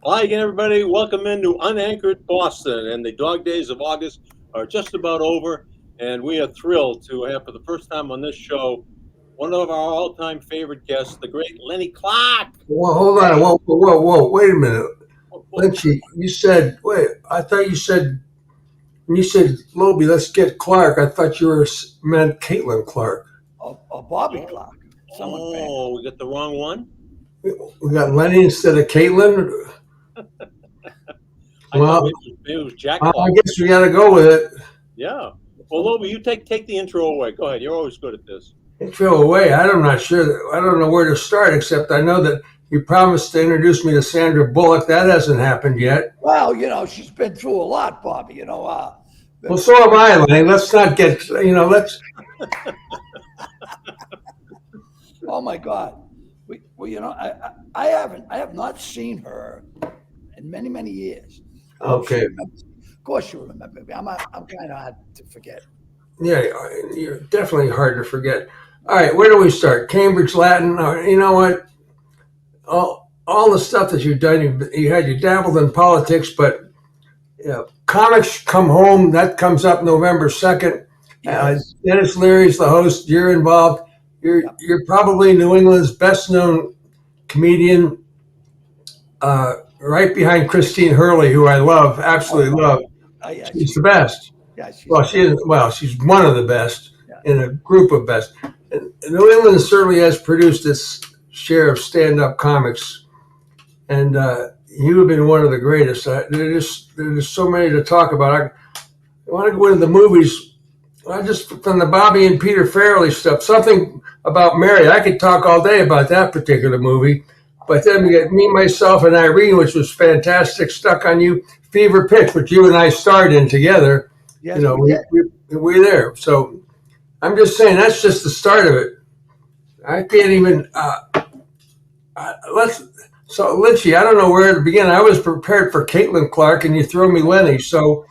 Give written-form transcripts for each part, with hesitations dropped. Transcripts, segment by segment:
Hi again, everybody. Welcome into UnAnchored Boston. And the dog days of August are just about over. And we are thrilled to have, for the first time on this show, one of our all time favorite guests, the great Lenny Clarke. Well, hold on. Hey, Whoa. Wait a minute. whoa, whoa. Lynchy, you said, wait, I thought you said, when you said, Lobie, let's get Clark, I thought you were meant Caitlin Clark. A Bobby Oh, clock. Someone famous. oh, we got the wrong one? We got Lenny instead of Caitlin. I thought Well, maybe it was Jack I Clark. guess we got to go with it. Yeah. Well, Lobo, you take the intro away. Go ahead. You're always good at this. Intro away. I'm not sure. I don't know where to start, except I know that you promised to introduce me to Sandra Bullock. That hasn't happened yet. Well, she's been through a lot, Bobby. Well, so have I, Lenny. Let's not get, let's. oh my God, I have not seen her in many, many years. I hope she Okay. remembers. Of course, you remember me. I'm kind of hard to forget. Yeah, you're definitely hard to forget. All right, where do we start? Cambridge Latin. You know what? All the stuff that you've done, you dabbled in politics, but comics come home. That comes up November 2nd. Yes. Dennis Leary's the host. You're involved. Yep. You're probably New England's best known comedian, right behind Christine Hurley, who I love, absolutely love. Yeah, She's the best. yeah, she's Well, she is. Well, she's one of the best Yeah. in a group of best. And New England certainly has produced its share of stand-up comics, and you have been one of the greatest. There's so many to talk about. I want to go into the movies. I just from the Bobby and Peter Farrelly stuff. Something about Mary. I could talk all day about that particular movie. But then we get Me, Myself, and Irene, which was fantastic. Stuck on You, Fever Pitch, which you and I starred in together. Yes, we did. We're there. So I'm just saying that's just the start of it. I can't even. Let's. So Lynchy, I don't know where to begin. I was prepared for Caitlin Clark, and you throw me Lenny. So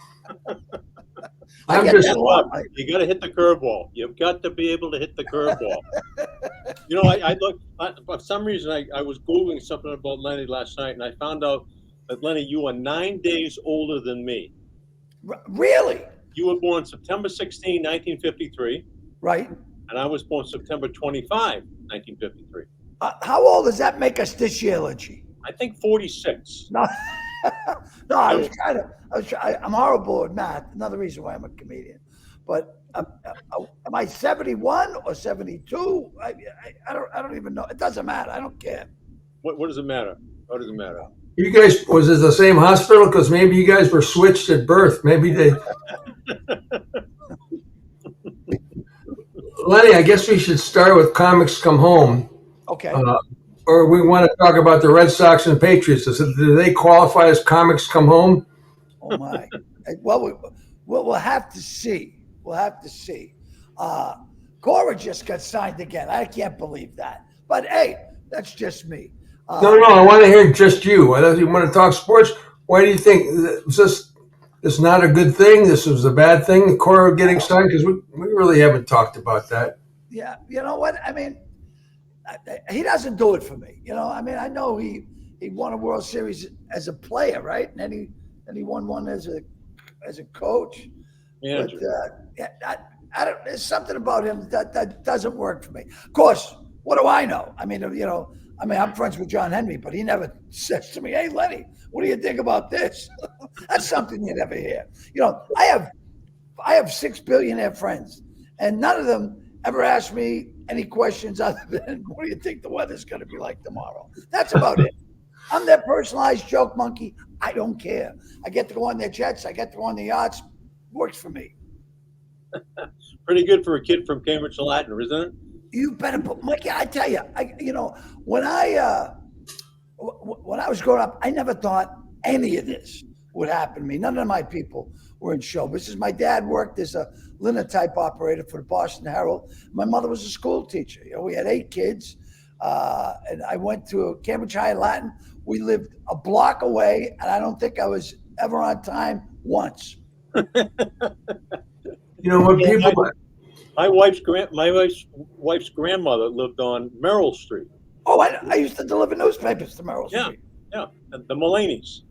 I I'm get just. that a lot. You got to hit the curveball. You've got to be able to hit the curveball. I look. For some reason, I was googling something about Lenny last night, and I found out that Lenny, you are 9 days older than me. Really? You were born September 16, 1953, Right? and I was born September 25, 1953. How old does that make us this year, Lynchy? I think 46. No, no. I'm horrible at math. Another reason why I'm a comedian. But am I 71 or 72? I don't even know. It doesn't matter. I don't care. What does it matter? What does it matter? You guys was it the same hospital? Because maybe you guys were switched at birth. Maybe they. Lenny, I guess we should start with Comics Come Home. Okay. Or we want to talk about the Red Sox and Patriots. Do they qualify as Comics Come Home? Oh my. Well, we'll have to see. We'll have to see. Cora just got signed again. I can't believe that. But hey, that's just me. No. I want to hear just you. You want to talk sports? Why do you think this not a good thing? This was a bad thing. Cora getting signed because we really haven't talked about that. Yeah. You know what? I mean, he doesn't do it for me. I know he won a World Series as a player, right? And then he won one as a coach. Yeah. But I don't. There's something about him that doesn't work for me. Of course, what do I know? I'm friends with John Henry, but he never says to me, "Hey, Lenny, what do you think about this?" That's something you never hear. I have 6 billionaire friends, and none of them ever ask me any questions other than, "What do you think the weather's going to be like tomorrow?" That's about it. I'm their personalized joke monkey. I don't care. I get to go on their jets. I get to go on the yachts. Works for me. Pretty good for a kid from Cambridge Latin, isn't it? You better put, Mikey. I tell you, when I was growing up, I never thought any of this would happen to me. None of my people were in show business. My dad worked as a linotype operator for the Boston Herald. My mother was a school teacher. We had 8 kids, and I went to Cambridge High Latin. We lived a block away, and I don't think I was ever on time once. When people. My wife's grandmother lived on Merrill Street. Oh, I used to deliver newspapers to Merrill Street. Yeah, the Mulaney's.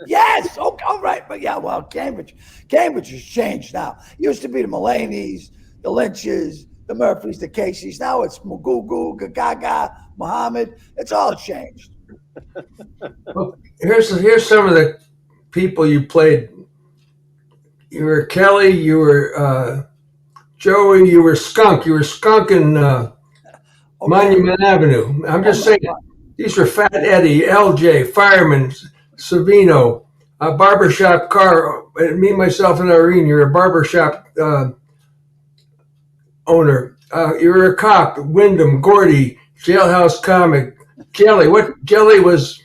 Yes. Okay. All right. But yeah, well, Cambridge has changed now. It used to be the Mulaney's, the Lynches, the Murphys, the Caseys. Now it's Mugugu, Gagaga, Muhammad. It's all changed. Well, here's some of the people you played. You were Kelly. You were Joey. You were Skunk. You were Skunk in Oh yeah. Monument Avenue. I'm Oh just my saying. God. These were Fat Eddie, L.J., Fireman, Savino, Barbershop Car. Me, myself, and Irene. You're a barbershop owner. You're a cop. Wyndham, Gordy, Jailhouse Comic, Jelly. What Jelly was?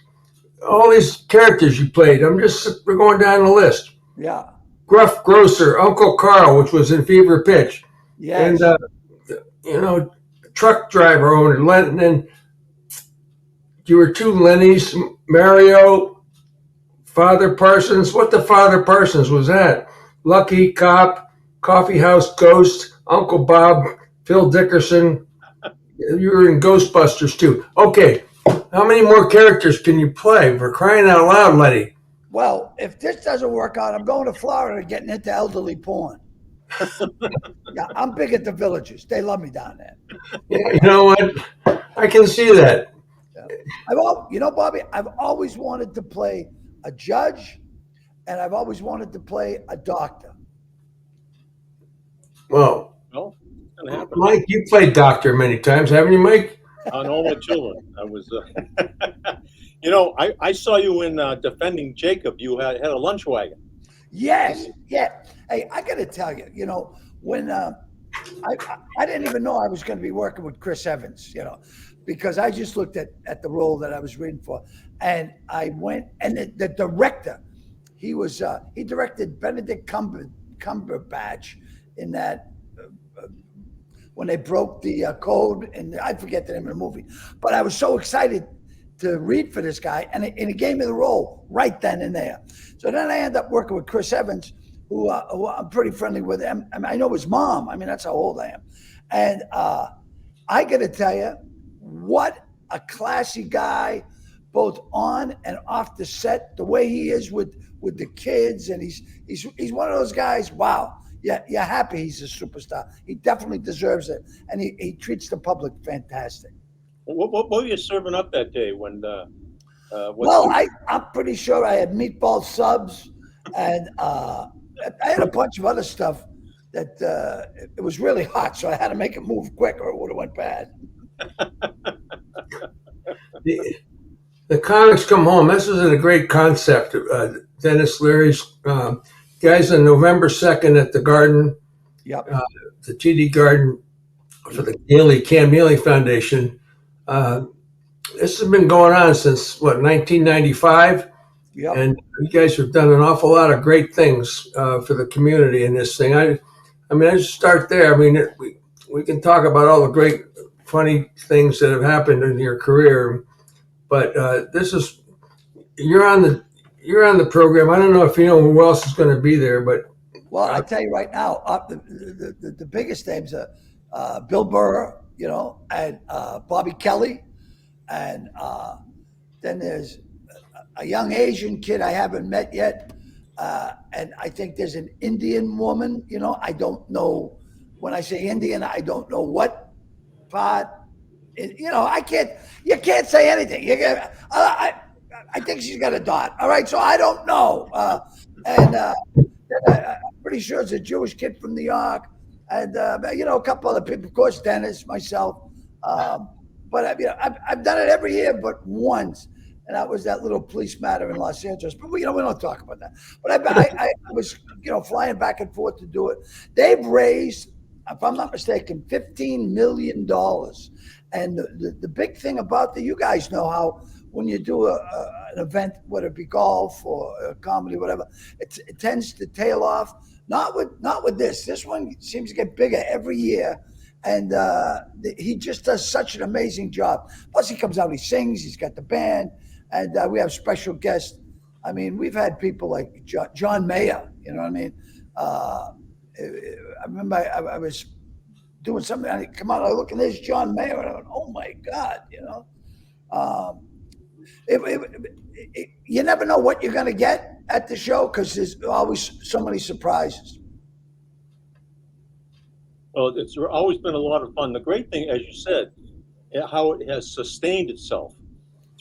All these characters you played. We're going down the list. Yeah. Gruff Grocer, Uncle Carl, which was in Fever Pitch, and Yes. you know, truck driver owner. And you were two Lennys, Mario, Father Parsons. What the Father Parsons was that? Lucky Cop, Coffee House Ghost, Uncle Bob, Phil Dickerson. You were in Ghostbusters too. Okay, how many more characters can you play? For crying out loud, Letty. Well, if this doesn't work out, I'm going to Florida and getting into elderly porn. Yeah, I'm big at the villages. They love me down there. Yeah, you know what? I can see that. Yeah. Bobby, I've always wanted to play a judge, and I've always wanted to play a doctor. Well, Well, it's gonna happen. Mike, you played doctor many times, haven't you, Mike? On all my children, I was. I saw you in Defending Jacob. You had a lunch wagon. Yes, yeah. Hey, I got to tell you, when I didn't even know I was going to be working with Chris Evans, because I just looked at the role that I was reading for, and I went, and the director, he directed Benedict Cumberbatch in that when they broke the code, and I forget the name of the movie, but I was so excited to read for this guy, and he gave me the role right then and there. So then I ended up working with Chris Evans, who I'm pretty friendly with him. I mean, I know his mom. I mean, that's how old I am. And I got to tell you, what a classy guy, both on and off the set. The way he is with the kids, and he's one of those guys. Wow, yeah, you're happy he's a superstar. He definitely deserves it, and he treats the public fantastic. What were you serving up that day when? Well, I'm pretty sure I had meatball subs, and I had a bunch of other stuff that it was really hot, so I had to make it move quick, or it would have went bad. The comics come home. This is a great concept. Dennis Leary's guys on November 2nd at the Garden, Yep. The TD Garden for the Cam Neely Foundation. This has been going on since 1995, Yep. and you guys have done an awful lot of great things for the community in this thing. I just start there. I mean, we can talk about all the great, funny things that have happened in your career, but you're on the program. I don't know if you know who else is going to be there, but Well, I tell you right now, the biggest names are Bill Burr, and Bobby Kelly, and then there's a young Asian kid I haven't met yet, and I think there's an Indian woman. I don't know. When I say Indian, I don't know what part. I can't. You can't say anything. I think she's got a dot. All right, so I don't know, and I'm pretty sure it's a Jewish kid from New York, and a couple other people, of course, Dennis, myself. But I've done it every year, but once, and that was that little police matter in Los Angeles. But we don't talk about that. But I was flying back and forth to do it. They've raised, if I'm not mistaken, $15 million. And the big thing about you guys know how when you do an event, whether it be golf or comedy, whatever, it tends to tail off. Not with this. This one seems to get bigger every year. And he just does such an amazing job. Plus, he comes out, he sings, he's got the band, and we have special guests. I mean, we've had people like John Mayer, you know what I mean? I remember I was doing something, I come out, I look, and there's John Mayer, and I went, oh my God, You never know what you're going to get at the show because there's always so many surprises. Well, it's always been a lot of fun. The great thing, as you said, how it has sustained itself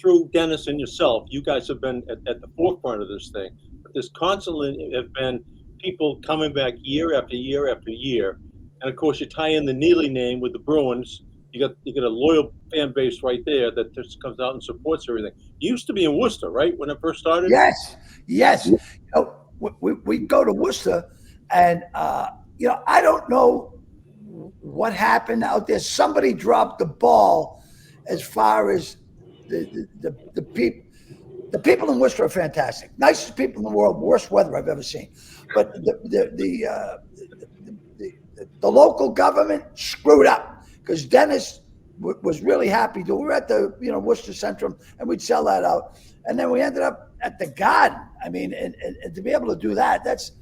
through Dennis and yourself. You guys have been at the forefront of this thing. But there's constantly have been people coming back year after year after year. And of course, you tie in the Neely name with the Bruins. You got a loyal fan base right there that just comes out and supports everything. You used to be in Worcester, right, when it first started? Yes, yes. You know, we go to Worcester, and I don't know what happened out there. Somebody dropped the ball as far as the people. The people in Worcester are fantastic. Nicest people in the world. Worst weather I've ever seen. But the local government screwed up because Dennis was really happy. We were at the Worcester Centrum, and we'd sell that out. And then we ended up at the Garden. I mean, and to be able to do that, that's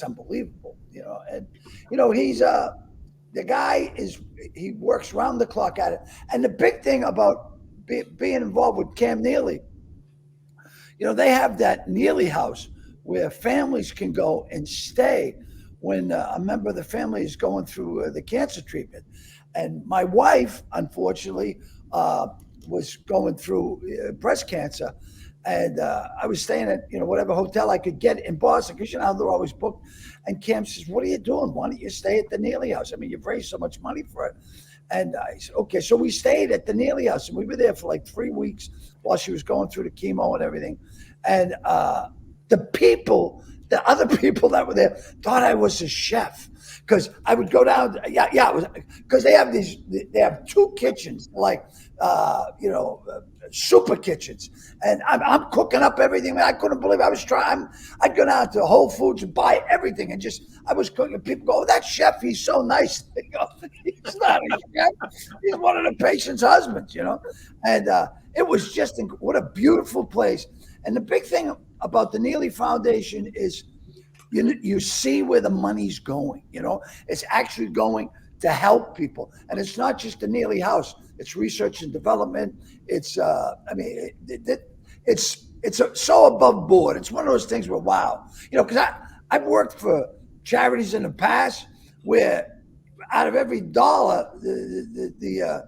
unbelievable. And he's the guy he works round the clock at it. And the big thing about being involved with Cam Neely, they have that Neely House where families can go and stay when a member of the family is going through the cancer treatment. And my wife, unfortunately, was going through breast cancer. And I was staying at, whatever hotel I could get in Boston, because, they're always booked. And Cam says, "What are you doing? Why don't you stay at the Neely House? I mean, you've raised so much money for it." And I said, "Okay." So we stayed at the Neely House, and we were there for like 3 weeks while she was going through the chemo and everything. And the other people that were there thought I was a chef. Because I would go down, because they have 2 kitchens, like, super kitchens. And I'm cooking up everything. I couldn't believe it. I was trying. I'd go down to Whole Foods and buy everything. And I was cooking. People go, "Oh, that chef, he's so nice." They go, "He's not a chef. He's one of the patient's husbands," And it was just, what a beautiful place. And the big thing about the Neely Foundation is, you see where the money's going. It's actually going to help people, and it's not just the Neely House. It's research and development. It's it's so above board. It's one of those things where, wow, because I've worked for charities in the past where out of every dollar, the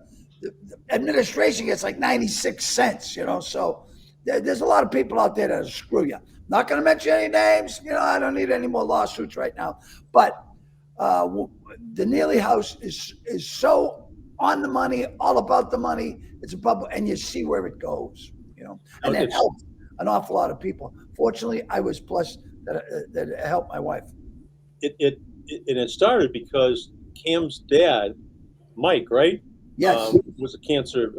administration gets like 96 cents. So there's a lot of people out there that screw you. Not going to mention any names. I don't need any more lawsuits right now. But the Neely House is so on the money, all about the money. It's a bubble, and you see where it goes. And it helps an awful lot of people. Fortunately, I was blessed that it helped my wife. It started because Cam's dad, Mike, right? Yes. Was a cancer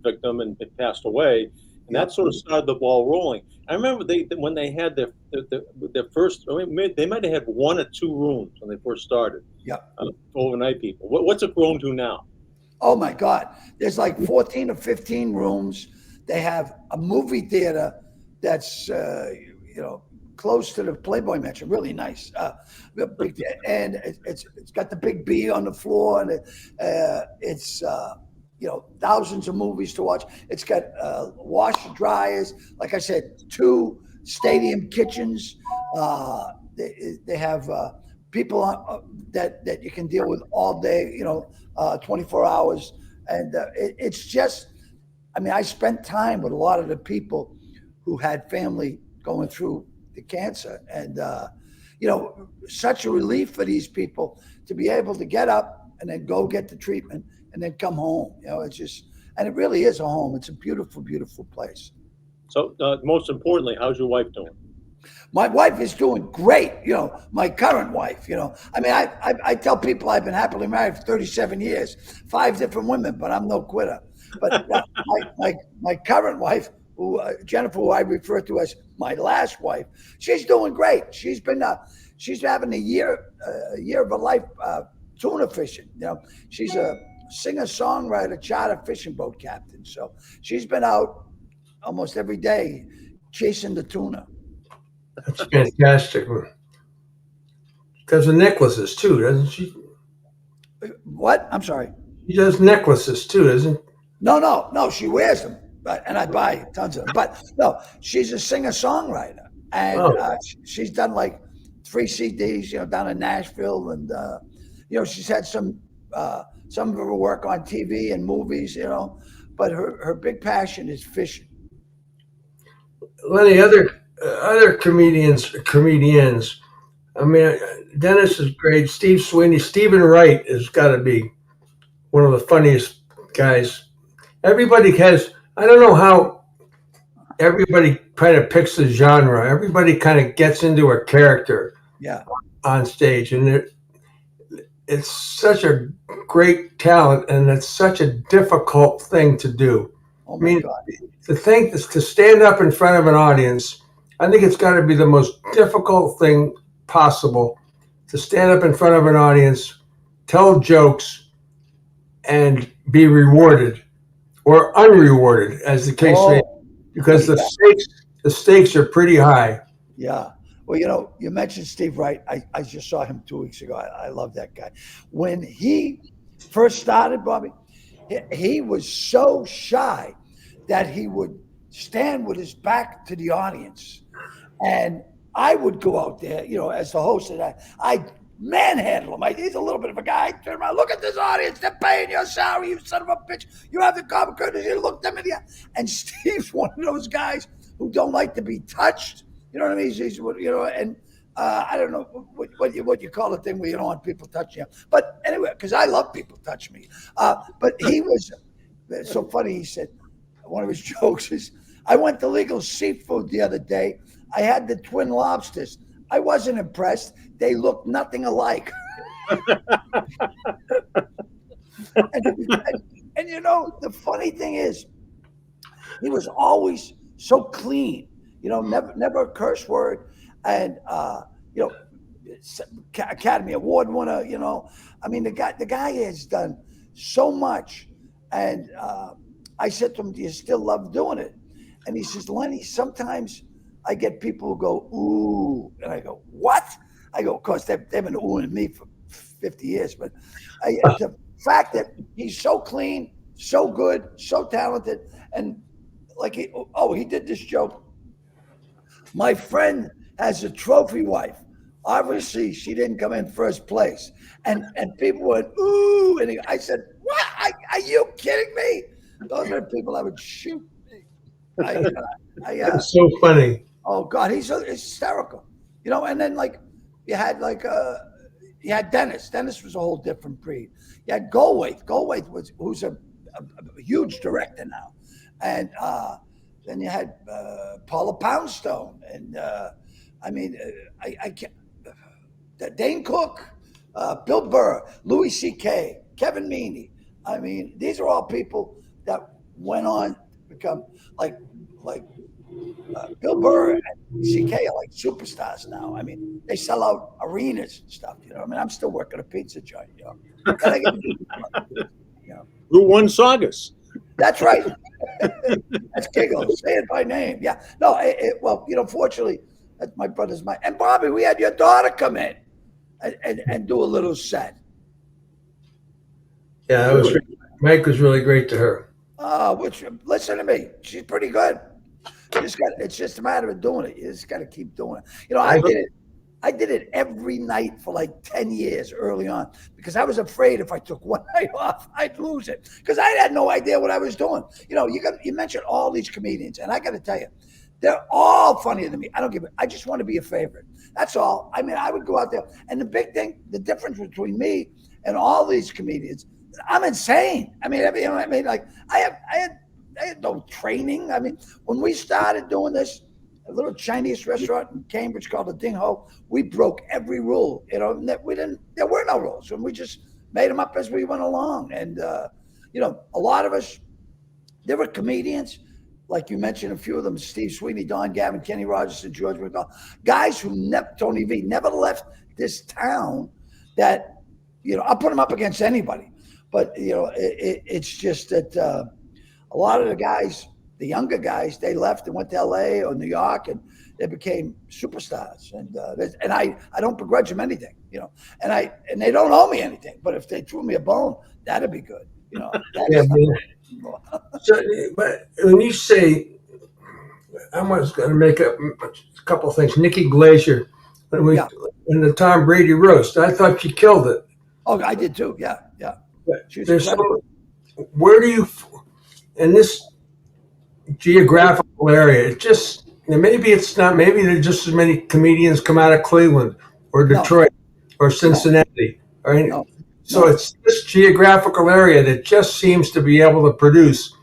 victim and passed away. And that sort of started the ball rolling. I remember when they had their first, they might have had 1 or 2 rooms when they first started. Yeah. Overnight people. What's it grown to now? Oh my God. There's like 14 or 15 rooms. They have a movie theater that's, close to the Playboy Mansion. Really nice. And it's got the big B on the floor, and it's thousands of movies to watch. It's got washer dryers. Like I said, 2 stadium kitchens. They have people that you can deal with all day, 24 hours. And it's just, I spent time with a lot of the people who had family going through the cancer. And, such a relief for these people to be able to get up and then go get the treatment and then come home. It's just, and it really is a home. It's a beautiful, beautiful place. So most importantly, how's your wife doing? My wife is doing great. My current wife, I tell people I've been happily married for 37 years, 5 different women, but I'm no quitter. But my current wife, Jennifer, who I refer to as my last wife, she's doing great. She's having a year of her life tuna fishing. She's a singer-songwriter, charter fishing boat captain. So she's been out almost every day chasing the tuna. That's fantastic. Does the necklaces too, doesn't she? What? I'm sorry. She does necklaces too, doesn't? No. She wears them, and I buy tons of them. But no, she's a singer-songwriter, and Oh, she's done like 3 CDs, down in Nashville, and she's had some of her work on TV and movies, but her big passion is fishing. Lenny, other comedians. I mean, Dennis is great. Steve Sweeney, Stephen Wright has got to be one of the funniest guys. Everybody has. I don't know how everybody kind of picks a genre. Everybody kind of gets into a character Yeah. on stage, and it's such a great talent, and it's such a difficult thing to do. Oh I my mean, God. to stand up in front of an audience, I think it's got to be the most difficult thing possible to stand up in front of an audience, tell jokes, and be rewarded or unrewarded, as the case may be, Oh, because yeah. the stakes are pretty high. Yeah. Well, you mentioned Steve Wright. I just saw him 2 weeks ago. I love that guy. When he first started, Bobby, he was so shy that he would stand with his back to the audience. And I would go out there, as the host, and I manhandle him. He's a little bit of a guy. Turn around, look at this audience. They're paying your salary, you son of a bitch. You have the common courtesy to look them in the eye. And Steve's one of those guys who don't like to be touched. You know what I mean? And I don't know what you call the thing where you don't want people touching you. But anyway, because I love people touch me. But he was so funny. He said, one of his jokes is, I went to Legal Seafood the other day. I had the twin lobsters. I wasn't impressed. They looked nothing alike. and the funny thing is, he was always so clean. Never a curse word, and Academy Award winner. I mean, the guy has done so much, and I said to him, "Do you still love doing it?" And he says, "Lenny, sometimes I get people who go ooh," and I go, "What?" I go, "Of course they've been oohing me for 50 years, but the fact that he's so clean, so good, so talented, and like he did this joke. My friend has a trophy wife. Obviously, she didn't come in first place, and people went ooh, and I said, "What? Are you kidding me?" Those are the people I would shoot. It's so funny. Oh God, he's hysterical. And then you had you had Dennis. Dennis was a whole different breed. You had Goldwaite. Who's a huge director now, and then you had Paula Poundstone, and I can't. Dane Cook, Bill Burr, Louis C.K., Kevin Meaney. I mean, these are all people that went on to become like Bill Burr and CK are like superstars now. I mean, they sell out arenas and stuff. I mean, I'm still working a pizza joint. Who won Saugus? That's right. That's Giggles. Say it by name. Yeah. No. Well, fortunately, that's my brother's mind. And Bobby, we had your daughter come in and do a little set. Yeah, Mike was really great to her. Listen to me. She's pretty good. It's just a matter of doing it. You just got to keep doing it. I did it every night for like 10 years early on because I was afraid if I took one night off, I'd lose it because I had no idea what I was doing. You mentioned all these comedians, and I got to tell you, they're all funnier than me. I don't give it. I just want to be a favorite. That's all. I mean, I would go out there, and the difference between me and all these comedians, I'm insane. I mean, like I had no training. I mean, when we started doing this, a little Chinese restaurant in Cambridge called the Ding Ho, we broke every rule. There were no rules, and we just made them up as we went along. And a lot of us, there were comedians, like you mentioned, a few of them: Steve Sweeney, Don Gavin, Kenny Rogers, and George McDonald, guys who Tony V never left this town. That I'll put them up against anybody, but it's just that. A lot of the guys, the younger guys, they left and went to LA or New York, and they became superstars. And I don't begrudge them anything, and they don't owe me anything. But if they threw me a bone, that'd be good, Yeah, So, but when you say, I was going to make up a couple of things. Nikki Glazier, Yeah. when the Tom Brady roast, I thought she killed it. Oh, I did too. Yeah, yeah. But She was there's incredible. where do you, in this geographical area, it just, maybe it's not, maybe there's just as many comedians come out of Cleveland or No, Detroit or no, Cincinnati. Or no, so no. it's this geographical area that just seems to be able to produce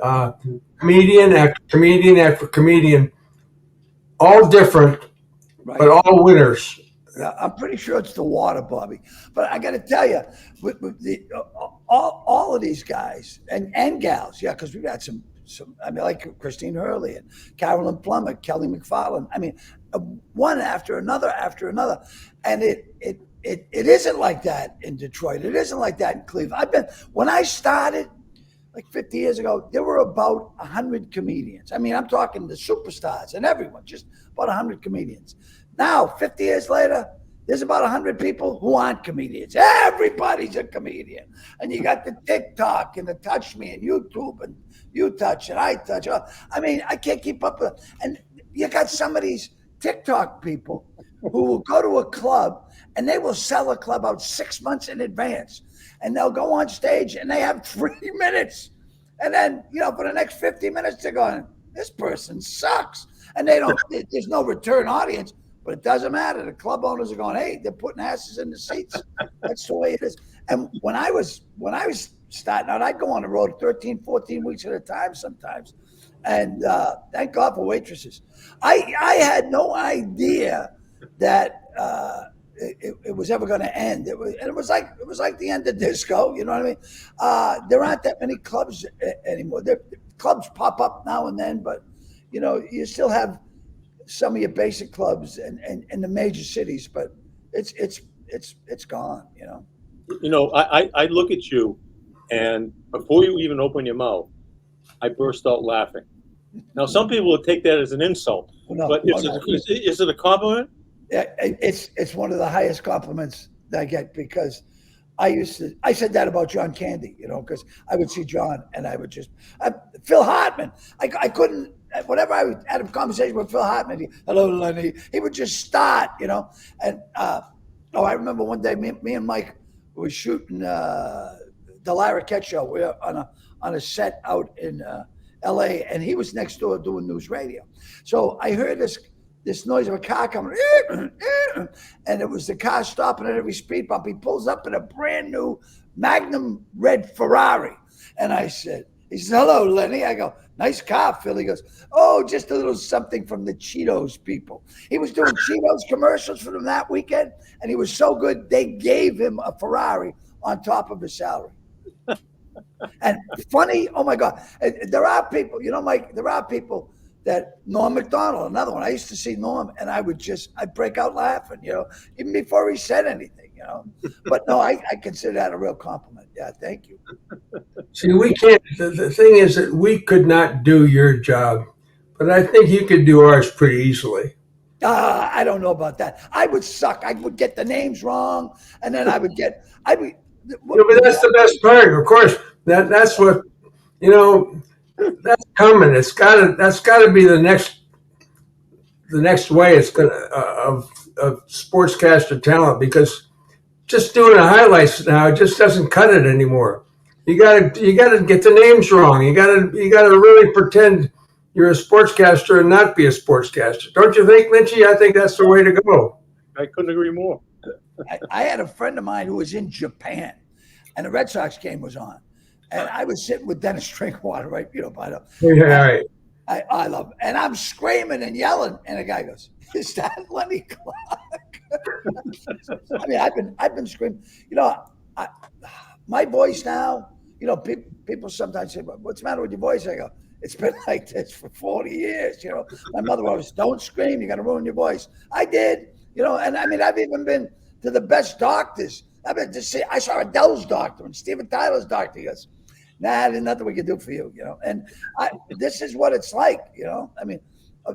uh, comedian after comedian after comedian, all different, but Right. all winners. Yeah, I'm pretty sure it's the water, Bobby. But I got to tell you, with the all of these guys and gals, yeah, because we got some. I mean, like Christine Hurley and Carolyn Plummer, Kelly McFarland. I mean, one after another, and it isn't like that in Detroit. It isn't like that in Cleveland. When I started like 50 years ago, there were about 100 comedians. I mean, I'm talking the superstars and everyone, just about 100 comedians. Now, 50 years later, there's about 100 people who aren't comedians. Everybody's a comedian. And you got the TikTok and the Touch Me and YouTube and You Touch and I Touch. I mean, I can't keep up with it. And you got some of these TikTok people who will go to a club and they will sell a club out 6 months in advance. And they'll go on stage and they have 3 minutes. And then, for the next 50 minutes, they're going, this person sucks. And there's no return audience, but it doesn't matter. The club owners are going, hey, they're putting asses in the seats. That's the way it is. And when I was starting out, I'd go on the road 13, 14 weeks at a time sometimes. And thank God for waitresses. I had no idea that it was ever going to end. It was like the end of disco. You know what I mean? There aren't that many clubs anymore. Clubs pop up now and then, but you still have some of your basic clubs and the major cities, but it's gone. I look at you, and before you even open your mouth, I burst out laughing. Now, some people would take that as an insult, but is it a compliment? It's one of the highest compliments that I get, because I said that about John Candy, because I would see John and I would Phil Hartman. I couldn't, whenever I had a conversation with Phil Hartman, hello, Lenny, he would just start, and I remember one day me and Mike were shooting the Lara Ketch show. We were on a set out in LA, and he was next door doing news radio. So I heard this noise of a car coming, and it was the car stopping at every speed bump. He pulls up in a brand new Magnum red Ferrari. And he said, hello, Lenny. I go, nice car, Phil. He goes, oh, just a little something from the Cheetos people. He was doing Cheetos commercials for them that weekend, and he was so good, they gave him a Ferrari on top of his salary. And funny, oh my God, there are people, Mike, there are people that Norm Macdonald, another one. I used to see Norm, and I'd break out laughing, even before he said anything, But no, I consider that a real compliment. Yeah, thank you. See, we can't. The thing is that we could not do your job, but I think you could do ours pretty easily. I don't know about that. I would suck. I would get the names wrong, and then but that's the best part, of course. That's what that's coming. That's gotta be the next way it's gonna of sportscaster talent, because just doing the highlights now just doesn't cut it anymore. You gotta get the names wrong. You gotta really pretend you're a sportscaster and not be a sportscaster. Don't you think, Lynchy? I think that's the way to go. I couldn't agree more. I had a friend of mine who was in Japan, and the Red Sox game was on, and I was sitting with Dennis Drinkwater, right? By the right. I love him. And I'm screaming and yelling, and the guy goes, "Is that Lenny Clarke?" I mean, I've been screaming. My voice now. People sometimes say, "What's the matter with your voice?" I go, "It's been like this for 40 years." My mother always, "Don't scream. You're gonna ruin your voice." I did. And I mean, I've even been to the best doctors. I've been to see. I saw Adele's doctor and Steven Tyler's doctor. He goes, "Nah, there's nothing we can do for you." And this is what it's like. I mean,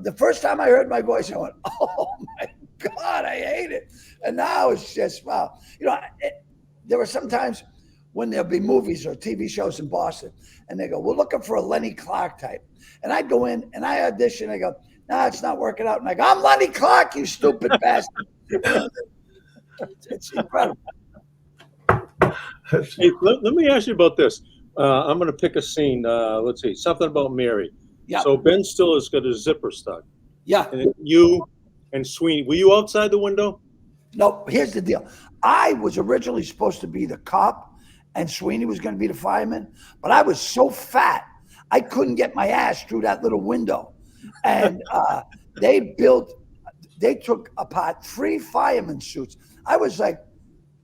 the first time I heard my voice, I went, "Oh my God, I hate it." And now it's just wow. There were some times when there'll be movies or TV shows in Boston, and they go, "We're looking for a Lenny Clarke type," and I go in and I audition. I go, "No, it's not working out," and I go, "I'm Lenny Clarke, you stupid bastard." It's incredible. Hey, let me ask you about this. I'm going to pick a scene. Let's see, something about Mary. Yeah. So Ben Stiller's got his zipper stuck. Yeah. And you and Sweeney, were you outside the window? No, here's the deal. I was originally supposed to be the cop, and Sweeney was going to be the fireman, but I was so fat, I couldn't get my ass through that little window. And they took apart 3 fireman suits. I was like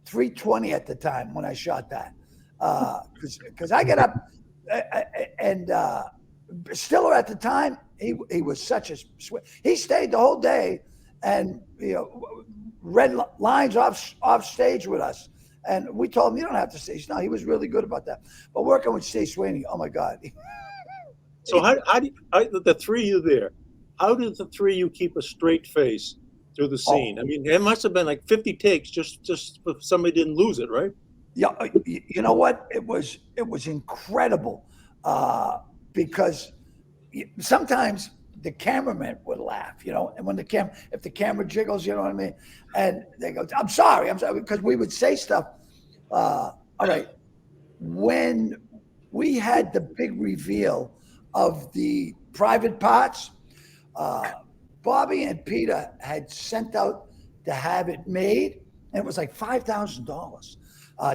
320 at the time when I shot that. Because I get up, and Stiller at the time, he was such a sweat. He stayed the whole day, and read lines off stage with us. And we told him, "You don't have to stay." No, he was really good about that. But working with Steve Sweeney, oh my God. So how the 3 of you there? How did the 3 of you keep a straight face through the scene? I mean, it must have been like 50 takes just if somebody didn't lose it, right? Yeah, you know what? It was incredible because sometimes the cameraman would laugh, and when if the camera jiggles, you know what I mean, and they go, I'm sorry," because we would say stuff. All right, when we had the big reveal of the private parts, Bobby and Peter had sent out to have it made, and it was like $5,000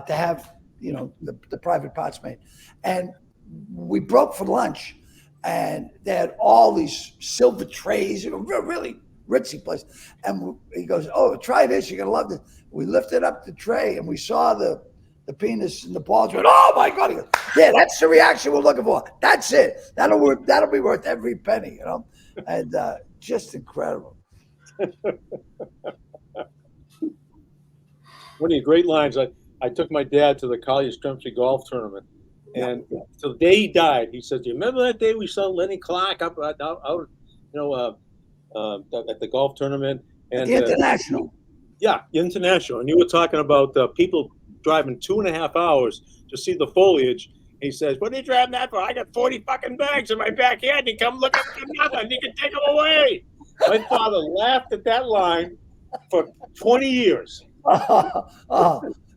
to have the private parts made, and we broke for lunch, and they had all these silver trays, really ritzy place, and he goes, "Oh, try this, you're gonna love this." We lifted up the tray, and we saw the penis and the balls. Went, "Oh my God!" He goes, "Yeah, that's the reaction we're looking for. That's it. That'll be worth every penny," and just incredible. One of your great lines. I took my dad to the Colliers Country golf tournament, and so the day he died, he said, "Do you remember that day we saw Lenny Clarke out at the golf tournament and the International?" Yeah, International. And you were talking about people driving 2.5 hours to see the foliage. He says, "What are you driving that for? I got 40 fucking bags in my backyard. You come looking for nothing. You can take them away." My father laughed at that line for 20 years.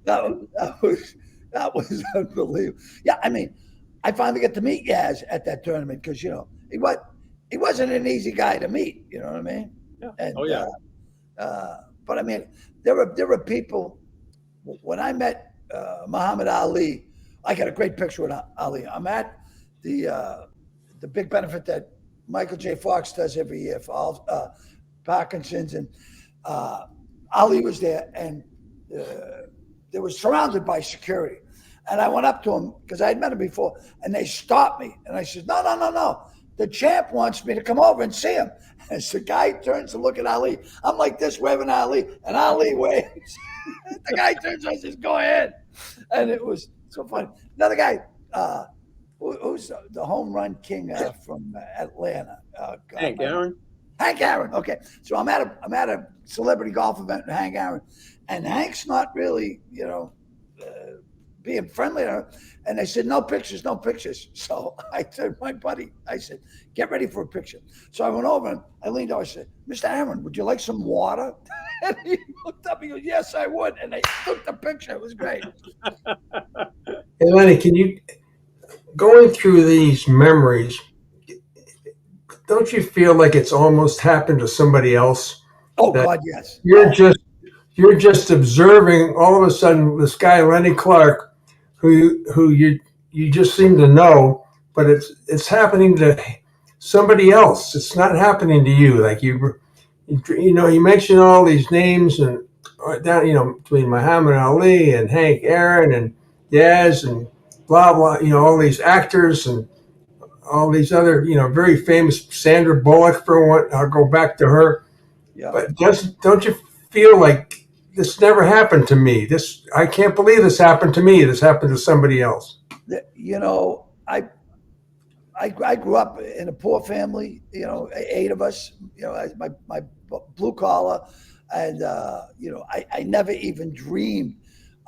That was unbelievable. Yeah, I mean, I finally get to meet Yaz at that tournament because he wasn't an easy guy to meet. You know what I mean? Yeah. And, oh yeah. But I mean, there were people. When I met Muhammad Ali, I got a great picture with Ali. I'm at the big benefit that Michael J. Fox does every year for all Parkinson's, and Ali was there, and they were surrounded by security. And I went up to him because I had met him before, and they stopped me. And I said, No. The champ wants me to come over and see him. And the guy turns to look at Ali. I'm like this, waving at Ali, and Ali waves. The guy turns and says, "Go ahead." And it was so funny. Another guy, who's the home run king from Atlanta? Hank Aaron. Hank Aaron. Okay, so I'm at a celebrity golf event with Hank Aaron, and Hank's not really, being friendly to her. And they said, no pictures. So I said, my buddy, I said, "Get ready for a picture." So I went over and I leaned over. I said, "Mr. Aaron, would you like some water?" And he looked up and he goes, "Yes, I would." And they took the picture. It was great. Hey, Lenny, can you, going through these memories, don't you feel like it's almost happened to somebody else? Oh God, yes. You're just observing all of a sudden this guy Lenny Clarke, who you just seem to know, but it's happening to somebody else. It's not happening to you. Like you mention all these names and down, between Muhammad Ali and Hank Aaron and Yaz and blah blah, all these actors and all these other, very famous Sandra Bullock for one. I'll go back to her. Yeah. But don't you feel like this never happened to me? I can't believe this happened to me. This happened to somebody else. I grew up in a poor family. 8 of us. My blue collar, and I never even dreamed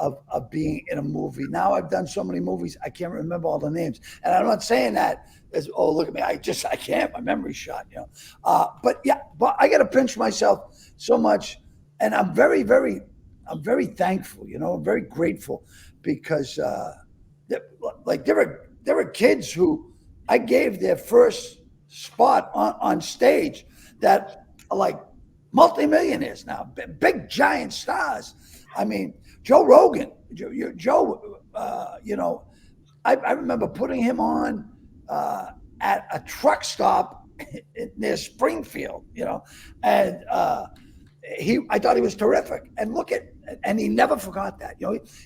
of being in a movie. Now I've done so many movies, I can't remember all the names. And I'm not saying that as, oh, look at me, I can't, my memory's shot, but yeah, but I got to pinch myself so much. And I'm very, I'm very thankful, I'm very grateful because, like there were kids who I gave their first spot on stage that are like multimillionaires now, big giant stars. I mean, Joe Rogan, Joe, I remember putting him on at a truck stop near Springfield, and I thought he was terrific. And and he never forgot that.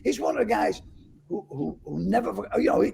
He's one of the guys who never,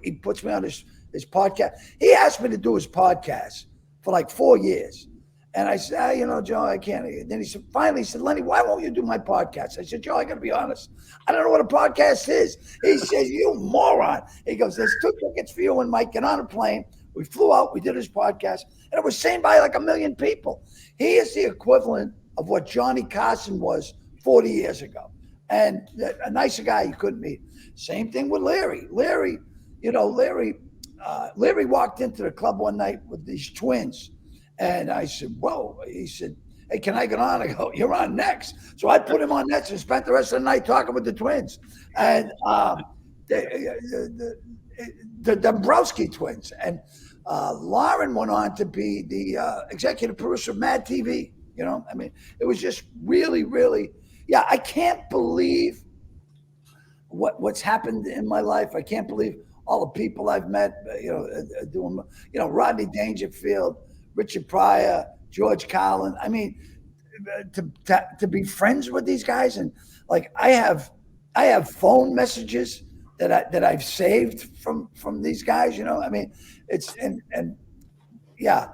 he puts me on his podcast. He asked me to do his podcast for like 4 years. And I said, Joe, I can't. Then he finally said, Lenny, why won't you do my podcast? I said, Joe, I got to be honest. I don't know what a podcast is. He says, you moron. He goes, there's 2 tickets for you and Mike. Get on a plane. We flew out. We did his podcast. And it was seen by like 1 million people. He is the equivalent of what Johnny Carson was 40 years ago. And a nicer guy you couldn't meet. Same thing with Larry. Larry walked into the club one night with these twins. And I said, whoa. He said, hey, can I get on? I go, you're on next. So I put him on next and spent the rest of the night talking with the twins. And the Dombrowski twins. And Lauren went on to be the executive producer of Mad TV. It was just really, really, yeah, I can't believe what's happened in my life. I can't believe all the people I've met, doing, Rodney Dangerfield, Richard Pryor, George Carlin. I mean, to be friends with these guys, and like I have phone messages that I've saved from these guys. It's and yeah,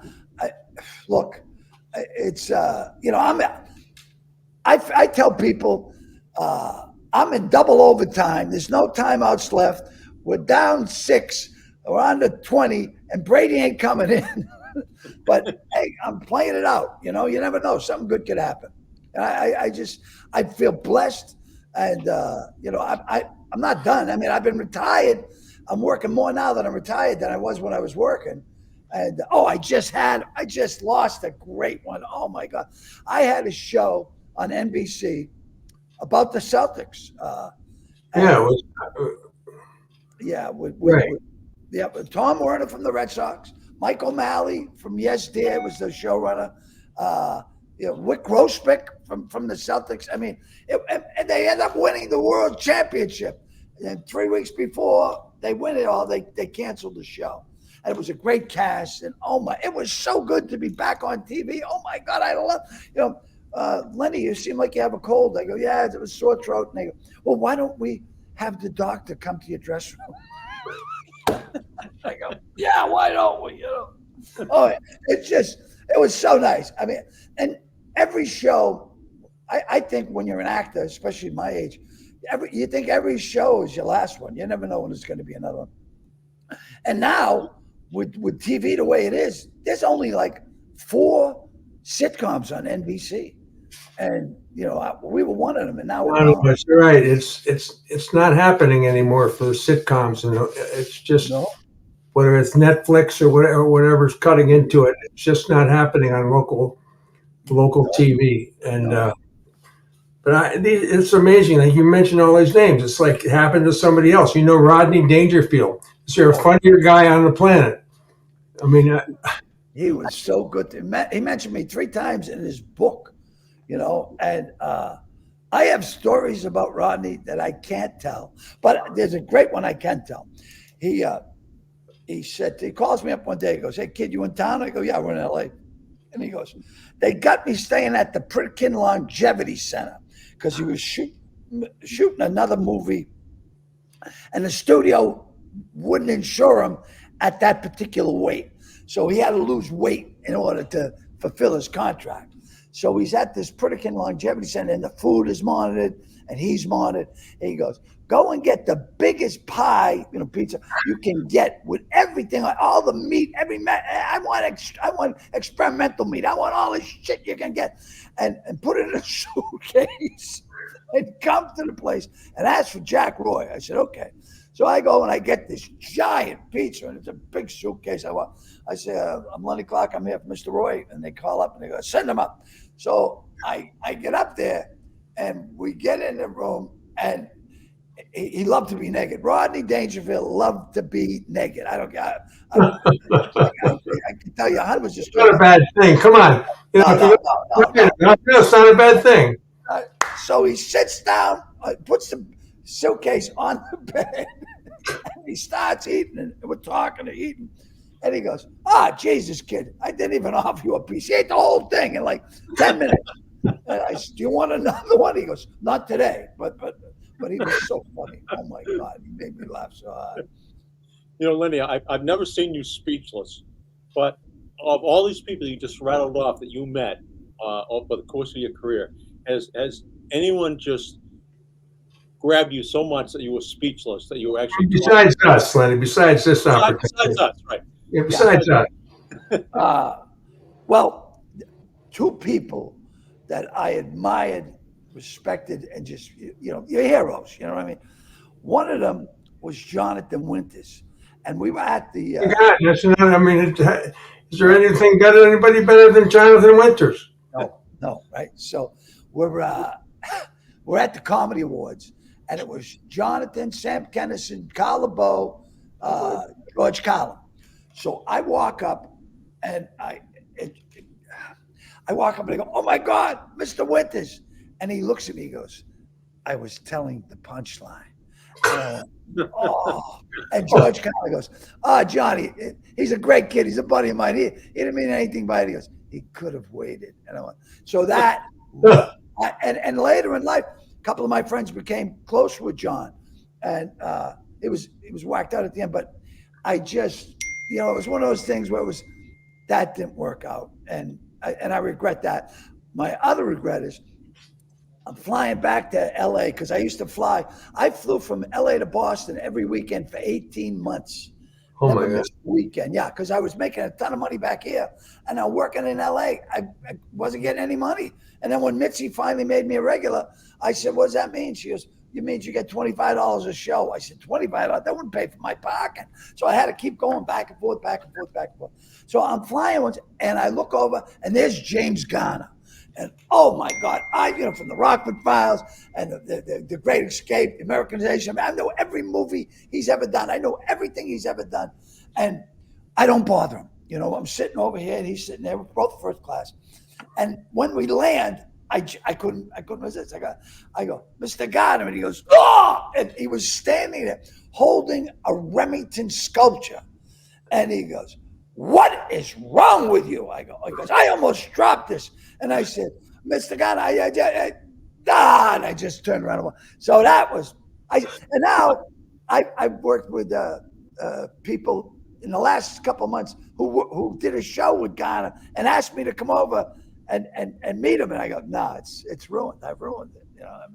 look, it's I tell people I'm in double overtime. There's no timeouts left. We're down 6. We're on to 20, and Brady ain't coming in. But hey, I'm playing it out. You never know. Something good could happen. And I feel blessed, and I'm not done. I mean, I've been retired. I'm working more now that I'm retired than I was when I was working. And I just lost a great one. Oh my God, I had a show on NBC about the Celtics. With Tom Werner from the Red Sox, Mike O'Malley from Yes Dear was the showrunner. Wick Grossbeck from the Celtics. I mean, and they end up winning the World Championship. And 3 weeks before they win it all, they canceled the show. And it was a great cast. And it was so good to be back on TV. Oh my God, I love, Lenny, you seem like you have a cold. I go, yeah, it was sore throat. And they go, well, why don't we have the doctor come to your dressing room? I go, yeah, why don't we? It was so nice. I mean, and every show, I think when you're an actor, especially my age, you think every show is your last one. You never know when there's going to be another one. And now with TV the way it is, there's only like 4 sitcoms on NBC, and we were one of them. And now but you're right. It's not happening anymore for sitcoms, and it's just whether it's Netflix or whatever's cutting into it. It's just not happening on local TV. And it's amazing. Like you mentioned all these names. It's like it happened to somebody else. Rodney Dangerfield. Is there a funnier guy on the planet? I mean, he was so good. He mentioned me 3 times in his book, and I have stories about Rodney that I can't tell, but there's a great one I can tell. He said, he calls me up one day. He goes, hey, kid, you in town? I go, yeah, we're in LA. And he goes, they got me staying at the Pritkin Longevity Center because he was shooting another movie, and the studio wouldn't insure him at that particular weight. So he had to lose weight in order to fulfill his contract. So he's at this Pritkin Longevity Center, and the food is monitored, and he's monitored. And he goes, go and get the biggest pie, pizza you can get with everything, all the meat, I want experimental meat. I want all this shit you can get, and put it in a suitcase. and come to the place and ask for Jack Roy. I said, okay. So I go and I get this giant pizza, and it's a big suitcase. I say, I'm Lenny Clarke. I'm here for Mr. Roy. And they call up and they go, send him up. So I get up there, and we get in the room, and he loved to be naked. Rodney Dangerfield loved to be naked. I don't care. I can tell you, I was just It's not a bad thing. Come on. You know, it's not a bad thing. So he sits down, puts the suitcase on the bed, and he starts eating, and we're talking and eating. And he goes, Jesus, kid, I didn't even offer you a piece. He ate the whole thing in like 10 minutes. And I said, do you want another one? He goes, not today, but he was so funny. Oh my God, he made me laugh so hard. You know, Lenny, I've never seen you speechless, but of all these people you just rattled off that you met over the course of your career, has anyone just grabbed you so much that you were speechless, that you were actually Besides us, Lenny, besides this opportunity. besides us, right? Yeah, besides us. Well, two people that I admired, respected, and just, your heroes, you know what I mean? One of them was Jonathan Winters. And we were at the. God, that's not, I mean, is there anything got anybody better than Jonathan Winters? No, right? So we're at the Comedy Awards, and it was Jonathan, Sam Kinison, Carl LeBeau, George Carlin. So I walk up, and I walk up and I go, oh my God, Mr. Winters. And he looks at me, he goes, I was telling the punchline. And George Carlin goes, Johnny, he's a great kid. He's a buddy of mine. He didn't mean anything by it. He goes, he could have waited. And I went, so that, and later in life, a couple of my friends became close with John, and it was whacked out at the end. But I just, it was one of those things where that didn't work out, and I regret that. My other regret is I'm flying back to LA because I used to fly. I flew from LA to Boston every weekend for 18 months. Oh Never my God. missed a weekend. Yeah, because I was making a ton of money back here, and I'm working in LA. I wasn't getting any money. And then when Mitzi finally made me a regular, I said, what does that mean? She goes, it means you get $25 a show. I said, $25? That wouldn't pay for my parking. So I had to keep going back and forth, back and forth, back and forth. So I'm flying once, and I look over, and there's James Garner. And oh my God, from the Rockford Files and the Great Escape, the Americanization. I know every movie he's ever done. I know everything he's ever done, and I don't bother him. I'm sitting over here, and he's sitting there. We're both first class. And when we land, I couldn't resist. I go, Mr. Garner, and he goes, oh! And he was standing there holding a Remington sculpture, and he goes, what is wrong with you? He goes, I almost dropped this. And I said, Mr. Gunn, and I just turned around. So that was, and now I've worked with people in the last couple of months who did a show with Ghana and asked me to come over and meet him. And I go, no, it's ruined. I've ruined it. You know what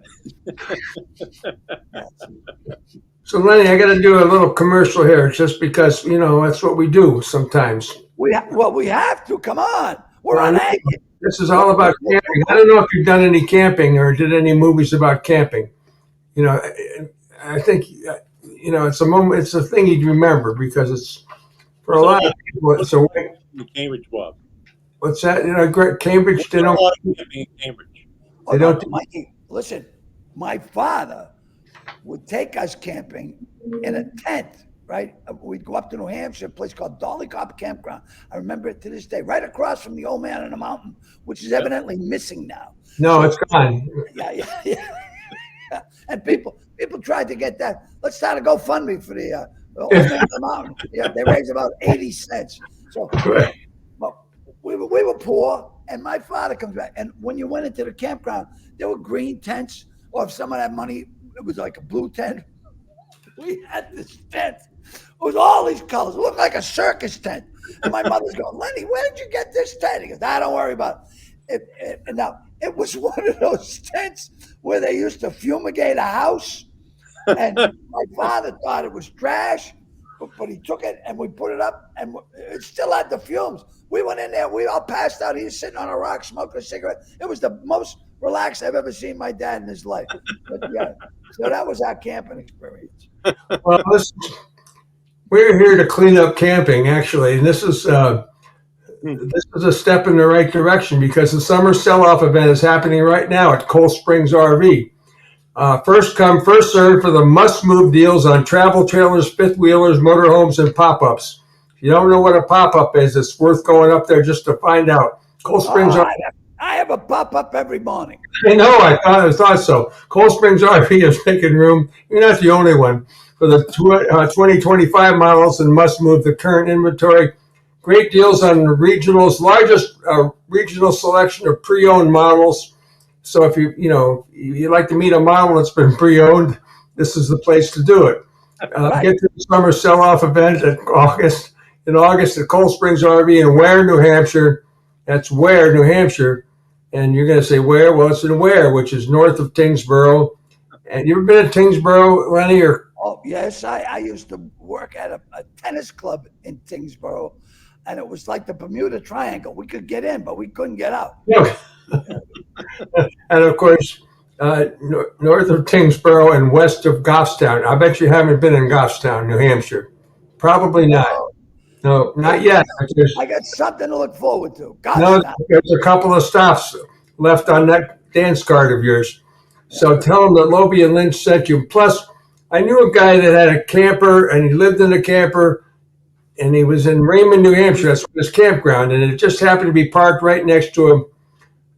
I mean? So Lenny, I got to do a little commercial here, just because that's what we do sometimes. We have to. Come on, we're on Anchor. This is all about camping. I don't know if you've done any camping or did any movies about camping. I think it's a moment. It's a thing you'd remember because it's for a lot of people. It's a way. Cambridge, Bob. What's that? Cambridge. They don't. A lot of camping in Cambridge. They don't. Mikey, listen, my father would take us camping in a tent, right? We'd go up to New Hampshire, a place called Dolly Copper Campground. I remember it to this day, right across from the Old Man in the Mountain, which is evidently missing now. No, it's gone. Yeah. And people tried to get that. Let's start a GoFundMe for the Old Man in the Mountain. Yeah, they raised about 80 cents. So well, we were poor, and my father comes back. And when you went into the campground, there were green tents, or if someone had money, it was like a blue tent. We had this tent. It was all these colors. It looked like a circus tent. And my mother's going, Lenny, where did you get this tent? He goes, don't worry about it. And now, it was one of those tents where they used to fumigate a house. And my father thought it was trash. but he took it and we put it up, and it still had the fumes. We went in there, we all passed out. He was sitting on a rock smoking a cigarette. It was the most relaxed I've ever seen my dad in his life. But yeah, so that was our camping experience. Well, we're here to clean up camping, actually, and this is a step in the right direction because the summer sell-off event is happening right now at Cold Springs RV. First come, first served for the must-move deals on travel trailers, fifth wheelers, motorhomes, and pop-ups. If you don't know what a pop-up is, it's worth going up there just to find out. Cold Springs RV. I have a pop-up every morning. I know, I thought so. Cold Springs RV is making room. You're not the only one for the 2025 models and must move the current inventory. Great deals on the regional's largest regional selection of pre-owned models. So if you like to meet a model that's been pre-owned, this is the place to do it. Right. Get to the summer sell-off event in August at Cold Springs RV in Ware, New Hampshire. That's Ware, New Hampshire. And you're going to say where? Well, it's in Ware, which is north of Tingsboro. And you ever been to Tingsboro, Lenny? Oh, yes. I used to work at a tennis club in Tingsboro, and it was like the Bermuda Triangle. We could get in, but we couldn't get out. Yeah. And, of course, north of Tingsboro and west of Goffstown. I bet you haven't been in Goffstown, New Hampshire. Probably not. No, not yet. I got something to look forward to. There's a couple of stops left on that dance card of yours. So tell them that Lobel and Lynch sent you. Plus, I knew a guy that had a camper, and he lived in a camper, and he was in Raymond, New Hampshire. That's his campground, and it just happened to be parked right next to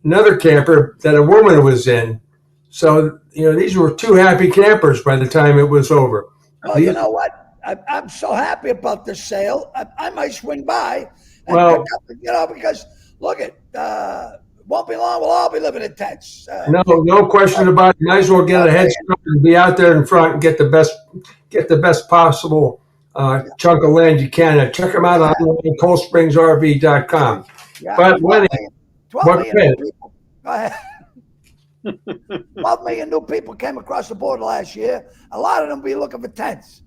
another camper that a woman was in. So, these were two happy campers by the time it was over. Well, you know what? I'm so happy about this sale. I might swing by and pick up, because look it won't be long. We'll all be living in tents. No question about it. You might as well get a head start and be out there in front and get the best possible chunk of land you can. And check them out on coldspringsrv.com. Yeah, but 12 million people. Go ahead. 12 million new people came across the border last year. A lot of them be looking for tents.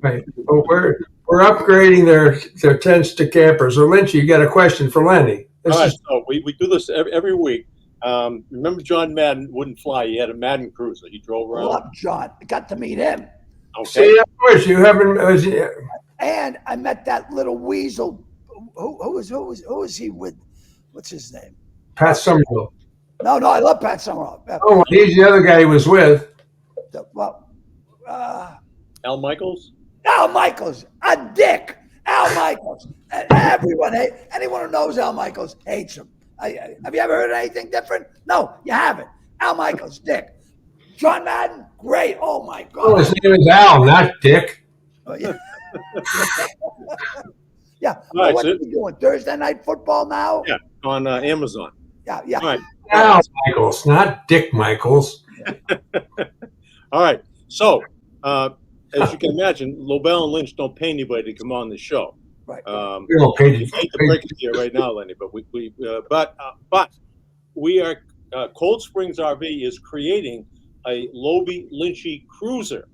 Right. Well, we're upgrading their tents to campers. So, Lynch, you got a question for Lenny? So we do this every week. Remember John Madden wouldn't fly. He had a Madden cruiser. He drove around. Love John. I got to meet him. Okay. See, of course, you haven't. And I met that little weasel. Who was he with? What's his name? Pat Summerall. No, I love Pat Summerall. Oh, he's the other guy he was with. Al Michaels? Al Michaels, a dick. Al Michaels. Anyone who knows Al Michaels hates him. Have you ever heard of anything different? No, you haven't. Al Michaels, dick. John Madden, great. Oh my God. Oh, his name is Al, not Dick. Oh, yeah. Yeah. Right, what are we doing? Thursday night football now? Yeah, on Amazon. Yeah. All right. Al Michaels, not Dick Michaels. All right. So, as you can imagine, Lobel and Lynch don't pay anybody to come on the show. Right. We don't pay you. I hate to break it to you right now, Lenny, but we are Cold Springs RV is creating a Lobel Lynchy cruiser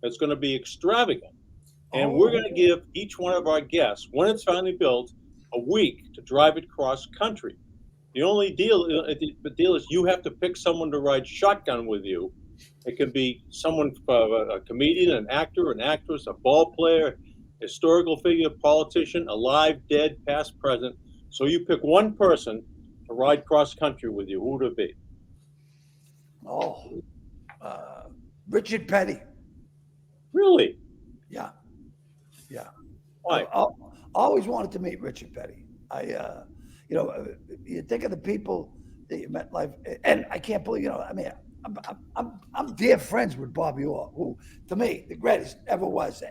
that's going to be extravagant, and we're going to give each one of our guests, when it's finally built, a week to drive it cross country. The only deal is you have to pick someone to ride shotgun with you. It could be someone, a comedian, an actor, an actress, a ball player, historical figure, politician, alive, dead, past, present. So you pick one person to ride cross country with you. Who would it be? Richard Petty. Really? Yeah. Why? I always wanted to meet Richard Petty. You think of the people that you met life, and I can't believe, I'm dear friends with Bobby Orr, who, to me, the greatest ever was.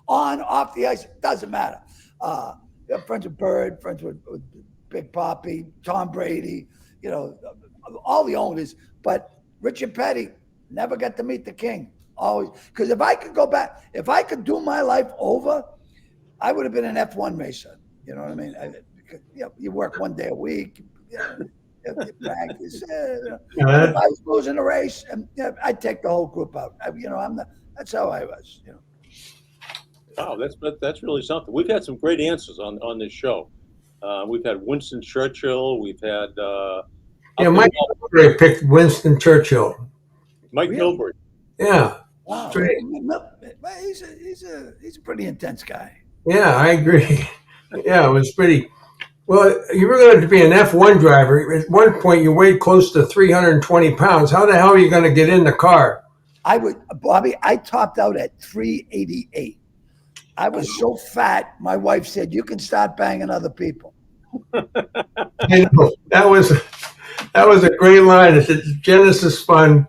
On, off the ice, doesn't matter. I'm friends with Bird, friends with Big Papi, Tom Brady, all the owners. But Richard Petty, never got to meet the king. Always. Because if I could go back, if I could do my life over, I would have been an F1 racer. You know what I mean? You work one day a week. You practice. If I was losing a race, I'd take the whole group out. That's how I was. Wow, that's really something. We've had some great answers on this show. We've had Winston Churchill. We've had Yeah, I'll tell Mike you what, Milbury picked Winston Churchill. Mike Really? Milbury. Yeah, Wow. straight. He's a pretty intense guy. Yeah, I agree. Yeah, it was pretty. Well, you were going to be an F1 driver. At one point, you weighed close to 320 pounds. How the hell are you going to get in the car? Bobby, I topped out at 388. I was so fat, my wife said, you can start banging other people. You know, that was a great line. It's a Genesis Fund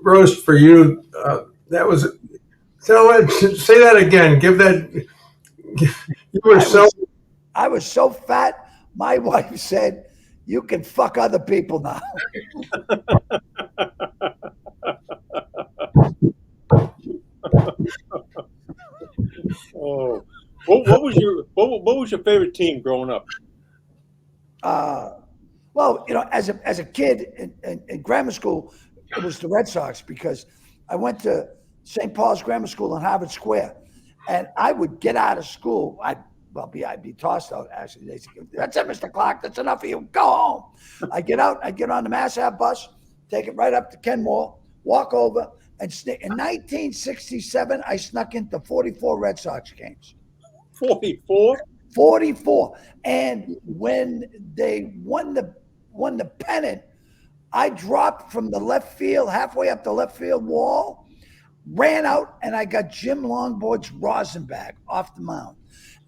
roast for you. That was. Say that again. Give that. You were I so. was I was so fat, my wife said, you can fuck other people now. Oh, what was your favorite team growing up? Uh, well, as a kid in grammar school, it was the Red Sox because I went to St. Paul's Grammar School in Harvard Square, and I would get out of school. I'd be tossed out. Actually, they said, "That's it, Mr. Clarke. That's enough of you. Go home." I get out. I get on the Mass Ave bus, take it right up to Kenmore, walk over, and in 1967, I snuck into 44 Red Sox games. 44. 44. And when they won the pennant, I dropped from the left field, halfway up the left field wall, ran out, and I got Jim Longboard's rosin bag off the mound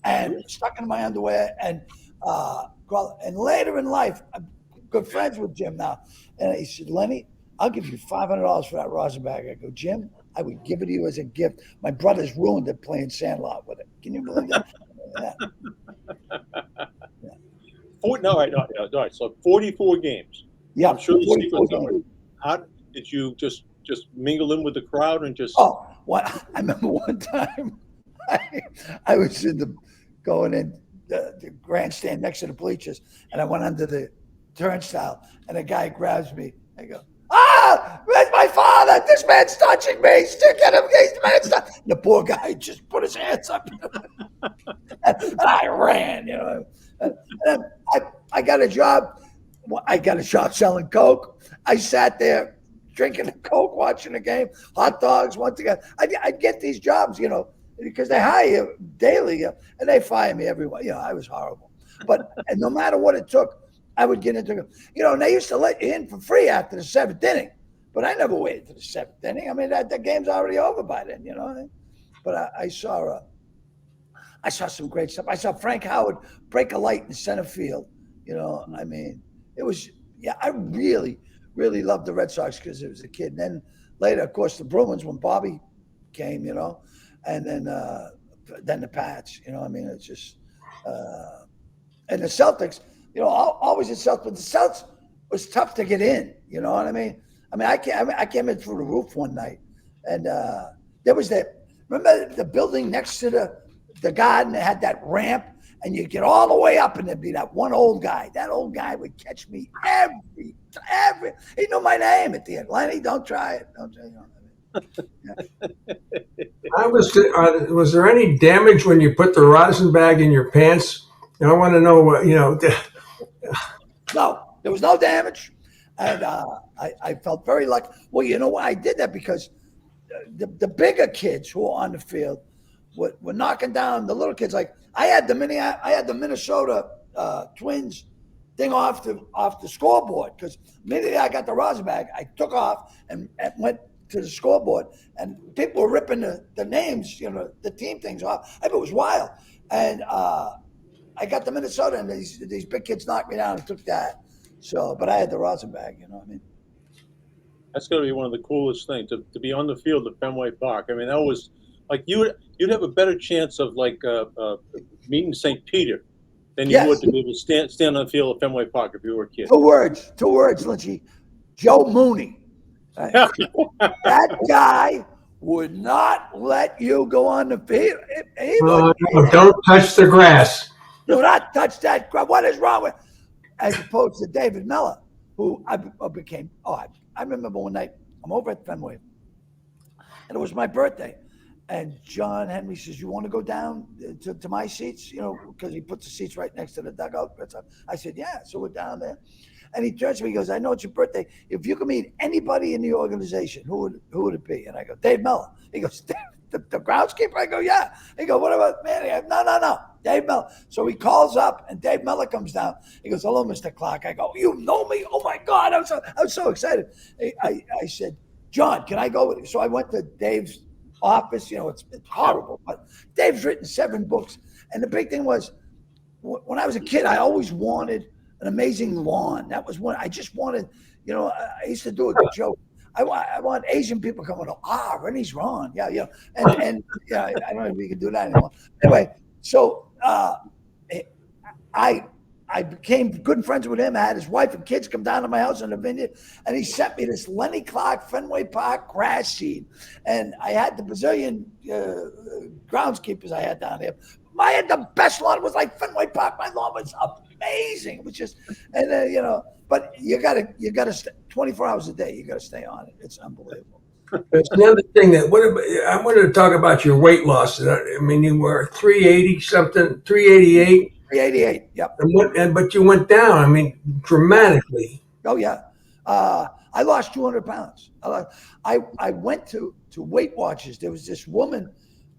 and stuck in my underwear. And later in life, I'm good friends with Jim now. And he said, Lenny, I'll give you $500 for that rosin bag. I go, Jim, I would give it to you as a gift. My brother's ruined it playing Sandlot with it. Can you believe that? Yeah. No, all right. So 44 games. Yeah, I'm sure the 44 secret's over. games. How did you just mingle in with the crowd and just? Oh, I remember one time I was going in the grandstand next to the bleachers, and I went under the turnstile, and a guy grabs me. I go, where's my father? This man's touching me. Stick at him. This man's touching. The poor guy just put his hands up, and I ran. And then I got a job. I got a job selling Coke. I sat there drinking a Coke, watching the game, hot dogs. Once again, I'd get these jobs, because they hire you daily, and they fire me everywhere. I was horrible. But and no matter what it took, I would get into it. And they used to let you in for free after the seventh inning. But I never waited to the seventh inning. I mean, the game's already over by then, But I saw some great stuff. I saw Frank Howard break a light in center field. I mean, it was, I really, really loved the Red Sox because it was a kid. And then later, of course, the Bruins when Bobby came, and then the Pats, I mean, it's just, and the Celtics, always the Celtics, but the Celtics was tough to get in, you know what I mean? I came in through the roof one night, and there was remember the building next to the garden that had that ramp, and you get all the way up, and there'd be that one old guy. That old guy would catch me every. He knew my name at the end. Lenny, don't try it. Don't try it. Was there any damage when you put the rosin bag in your pants? I want to know what. No, there was no damage, and I felt very lucky. Well, you know what? I did that because the bigger kids who were on the field were knocking down the little kids. Like I had the Minnesota Twins thing off the scoreboard because immediately I got the rosin bag, I took off and went to the scoreboard, and people were ripping the names, the team things off. It was wild, and I got the Minnesota, and these big kids knocked me down and took that. So, but I had the rosin bag, you know what I mean? That's going to be one of the coolest things to be on the field at Fenway Park. I mean, that was like you'd have a better chance of meeting St. Peter than you would to be able to stand on the field at Fenway Park if you were a kid. Two words, Lynchy. Joe Mooney. Right? That guy would not let you go on the field. Don't touch the grass. Do not touch that grass. What is wrong with? As opposed to David Miller, who I remember one night, I'm over at Fenway, and it was my birthday. And John Henry says, "You want to go down to my seats?" Because he puts the seats right next to the dugout. I said, "Yeah." So we're down there, and he turns to me, he goes, "I know it's your birthday. If you could meet anybody in the organization, who would it be?" And I go, "Dave Miller." He goes, the groundskeeper? I go, "Yeah." He goes, "What about Manny?" I go, No, Dave Miller. So he calls up, and Dave Miller comes down. He goes, "Hello, Mr. Clarke." I go, "You know me? Oh my God!" I was so excited. I said, "John, can I go with you?" So I went to Dave's office. It's horrible, but Dave's written 7 books, and the big thing was, when I was a kid, I always wanted an amazing lawn. That was one I just wanted. I used to do a joke. I want Asian people coming. Rennie's Ron. Yeah. And yeah, I don't know if we can do that anymore. Anyway, so I became good friends with him. I had his wife and kids come down to my house in the vineyard, and he sent me this Lenny Clarke Fenway Park grass seed. And I had the Brazilian groundskeepers I had down there. I had the best lawn. It was like Fenway Park. My lawn was amazing. It was just, and but you gotta stay 24 hours a day. You gotta stay on it. It's unbelievable. There's another thing I wanted to talk about your weight loss. I mean, you were 380 something, 388. 388. Yep. But you went down. I mean, dramatically. Oh yeah. I lost 200 pounds. I went to Weight Watchers. There was this woman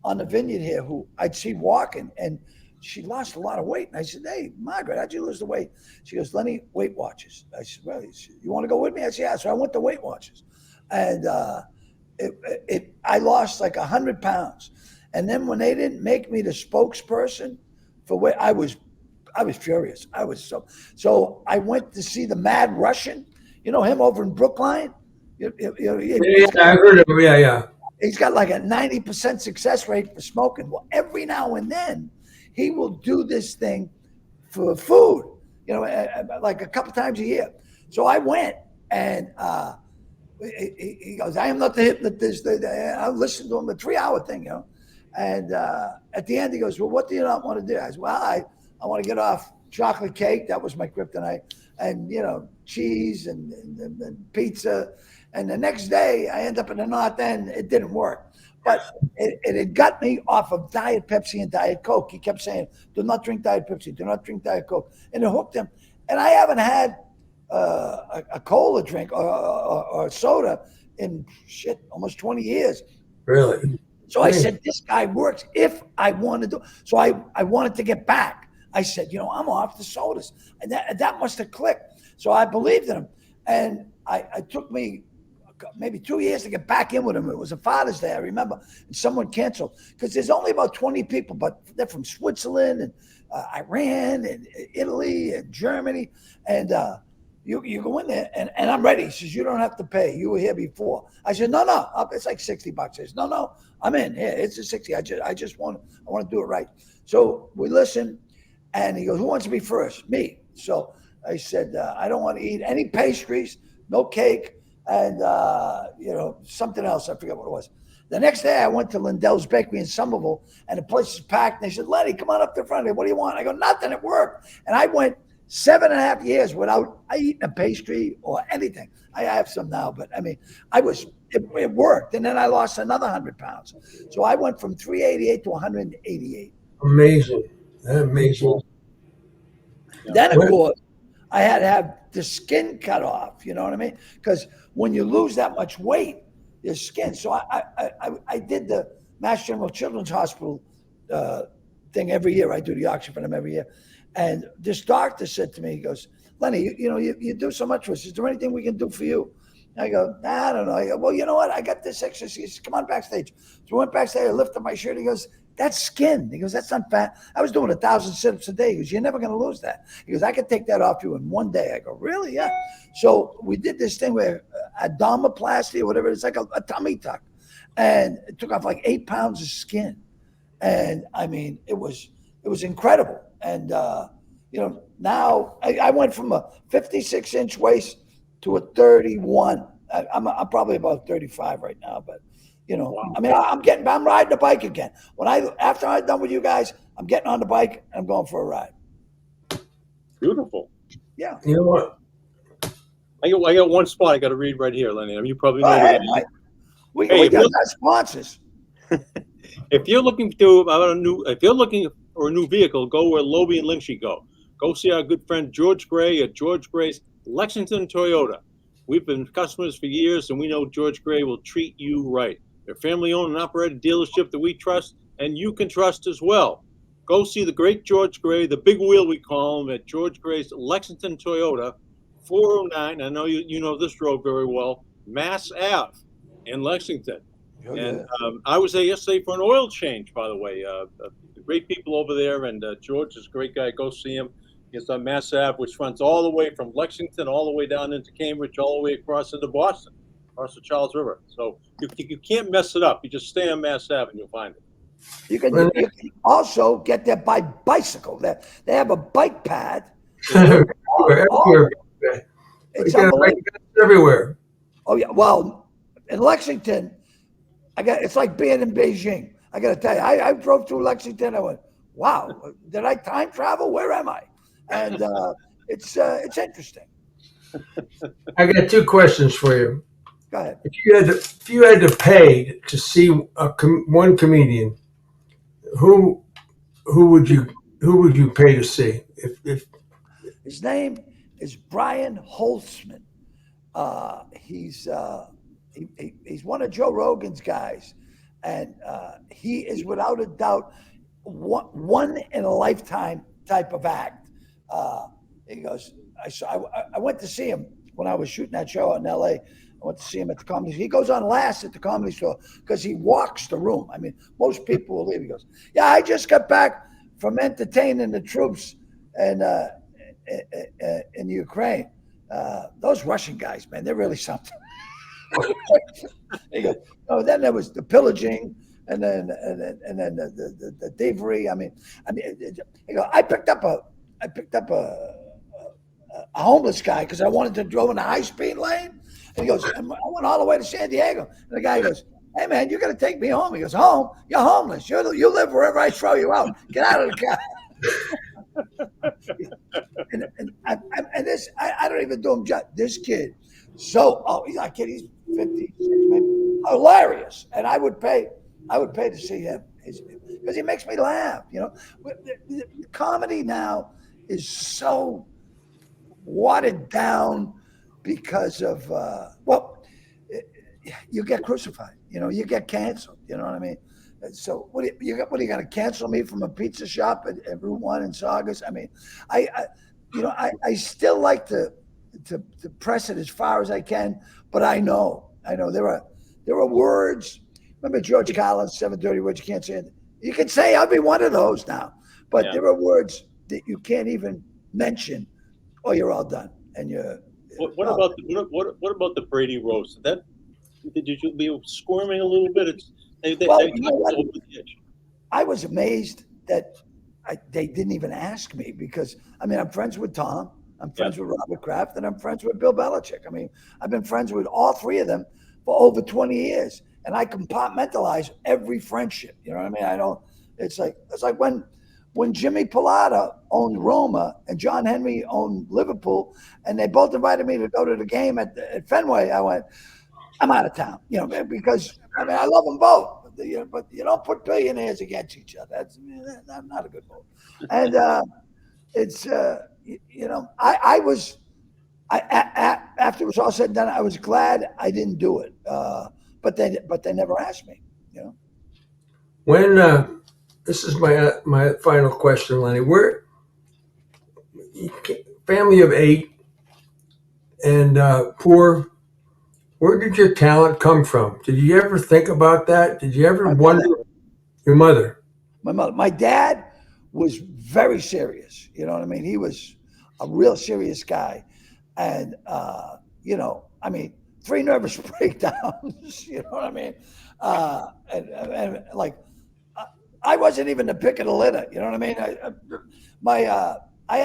on the vineyard here who I'd see walking, and she lost a lot of weight. And I said, "Hey, Margaret, how'd you lose the weight?" She goes, "Lenny, Weight Watchers." I said, "Well, you want to go with me?" I said, "Yeah." So I went to Weight Watchers, and I lost like 100 pounds. And then when they didn't make me the spokesperson for weight, I was furious. I was so I went to see the Mad Russian. You know him over in Brookline. Yeah, I heard of him. Yeah. He's got like a 90% success rate for smoking. Well, every now and then, he will do this thing for food. Like a couple times a year. So I went, and he goes, "I am not the hypnotist." I listened to him, a 3-hour thing, And at the end, he goes, "Well, what do you not want to do?" I said, "Well, I want to get off chocolate cake. That was my kryptonite. And, cheese and pizza." And the next day, I end up in the North End. It didn't work. But it had got me off of Diet Pepsi and Diet Coke. He kept saying, "Do not drink Diet Pepsi. Do not drink Diet Coke." And it hooked him. And I haven't had a cola drink or soda in almost 20 years. Really? So I said, "This guy works if I want to do." So I wanted to get back. I said, "I'm off the sodas." And that must have clicked. So I believed in him. And I took me maybe 2 years to get back in with him. It was a Father's Day, I remember. And someone canceled because there's only about 20 people, but they're from Switzerland and Iran and Italy and Germany. And you go in there, and I'm ready. He says, "You don't have to pay. You were here before." I said, No, it's like $60. He says, No, I'm in. Yeah, it's a 60. I want to do it right. So we listen, and he goes, "Who wants to be first?" Me. So I said, "I don't want to eat any pastries, no cake, and something else. I forget what it was." The next day, I went to Lindell's Bakery in Somerville, and the place is packed. And they said, "Lenny, come on up to the front. What do you want?" I go, "Nothing. It worked." And I went 7.5 years without eating a pastry or anything. I have some now, but I mean, it worked. And then I lost another 100 pounds. So I went from 388 to 188. Amazing. Amazing. Then, of course, I had to have the skin cut off. You know what I mean? Because when you lose that much weight, your skin. So I did the Mass General Children's Hospital thing every year. I do the auction for them every year. And this doctor said to me, he goes, "Lenny, you do so much for us. Is there anything we can do for you?" I go, "I don't know." I go, "Well, you know what? I got this exercise." He says, "Come on backstage." So we went backstage. I lifted my shirt. He goes, "That's skin." He goes, "That's not fat." I was doing 1,000 sit-ups a day. He goes, "You're never going to lose that." He goes, "I can take that off you in one day." I go, "Really?" "Yeah." So we did this thing where abdominoplasty or whatever. It's like a tummy tuck. And it took off like 8 pounds of skin. And I mean, it was incredible. And, now I went from a 56-inch waist to a 31. I'm probably about 35 right now, but wow. I mean, I'm riding the bike again. After I'm done with you guys, I'm getting on the bike and I'm going for a ride. Beautiful. Yeah. You know what? I got one spot I got to read right here, Lenny. I mean, you probably know that. We got our sponsors. If you're looking for a new vehicle, go where Lobel and Lynch go. Go see our good friend George Gray at George Gray's Lexington Toyota. We've been customers for years, and we know George Gray will treat you right. They're family-owned and operated dealership that we trust, and you can trust as well. Go see the great George Gray, the big wheel we call him, at George Gray's Lexington Toyota, 409. I know you know this road very well, Mass Ave in Lexington. Oh, And yeah. I was there yesterday for an oil change, by the way. Great people over there, and George is a great guy. Go see him. He's on Mass Ave, which runs all the way from Lexington, all the way down into Cambridge, all the way across into Boston, across the Charles River. So you can't mess it up. You just stay on Mass Ave and you'll find it. You can also get there by bicycle. They have a bike pad. Everywhere. It's You got unbelievable. everywhere. Oh yeah. Well, in Lexington, it's like being in Beijing. I got to tell you, I drove through Lexington. I went, wow, did I time travel? Where am I? And it's interesting. I got two questions for you. Go ahead. If you had to pay to see one comedian, who would you pay to see? If His name is Brian Holtzman. He's one of Joe Rogan's guys, and he is without a doubt one in a lifetime type of act. He goes, I went to see him when I was shooting that show out in LA. I went to see him at the comedy. He goes on last at the Comedy Store because he walks the room. I mean, most people will leave. He goes, yeah, I just got back from entertaining the troops and in Ukraine. Those Russian guys, man, they're really something. He goes, oh, then there was the pillaging, and then the thievery. I mean, you know, I picked up a homeless guy because I wanted to drive in a high speed lane. And he goes, I went all the way to San Diego. And the guy goes, hey man, you're gonna take me home. He goes, home? You're homeless. You live wherever I throw you out. Get out of the car. and this, I don't even do him justice. This kid, he's not kidding. He's 56, maybe. Hilarious. And I would pay to see him because he makes me laugh. You know, the comedy now is so watered down because of you get crucified. You know, you get canceled. You know what I mean? So what are you going to cancel me from a pizza shop at Route 1 in Saugus? I mean, I still like to press it as far as I can, but I know there are words. Remember George Collins, 730 words you can't say. You can say I'll be one of those now, but there are words that you can't even mention, or you're all done. And you're. What about the Brady roast? Did you be squirming a little bit? I was amazed that they didn't even ask me because I'm friends with Tom, I'm friends with Robert Kraft, and I'm friends with Bill Belichick. I mean, I've been friends with all three of them for over 20 years, and I compartmentalize every friendship. You know what I mean? I don't. It's like when Jimmy Pilata owned Roma and John Henry owned Liverpool, and they both invited me to go to the game at Fenway. I went, I'm out of town, you know, because I love them both, but you don't put billionaires against each other. That's not a good move. And it's after it was all said and done, I was glad I didn't do it. But they never asked me, you know. when this is my final question, Lenny. Family of 8 and poor. Where did your talent come from? Did you ever think about that? Did you ever wonder? Your mother. My mother. My dad was very serious. You know what I mean? He was a real serious guy. And, 3 nervous breakdowns, you know what I mean? And I wasn't even the pick of the litter, you know what I mean? I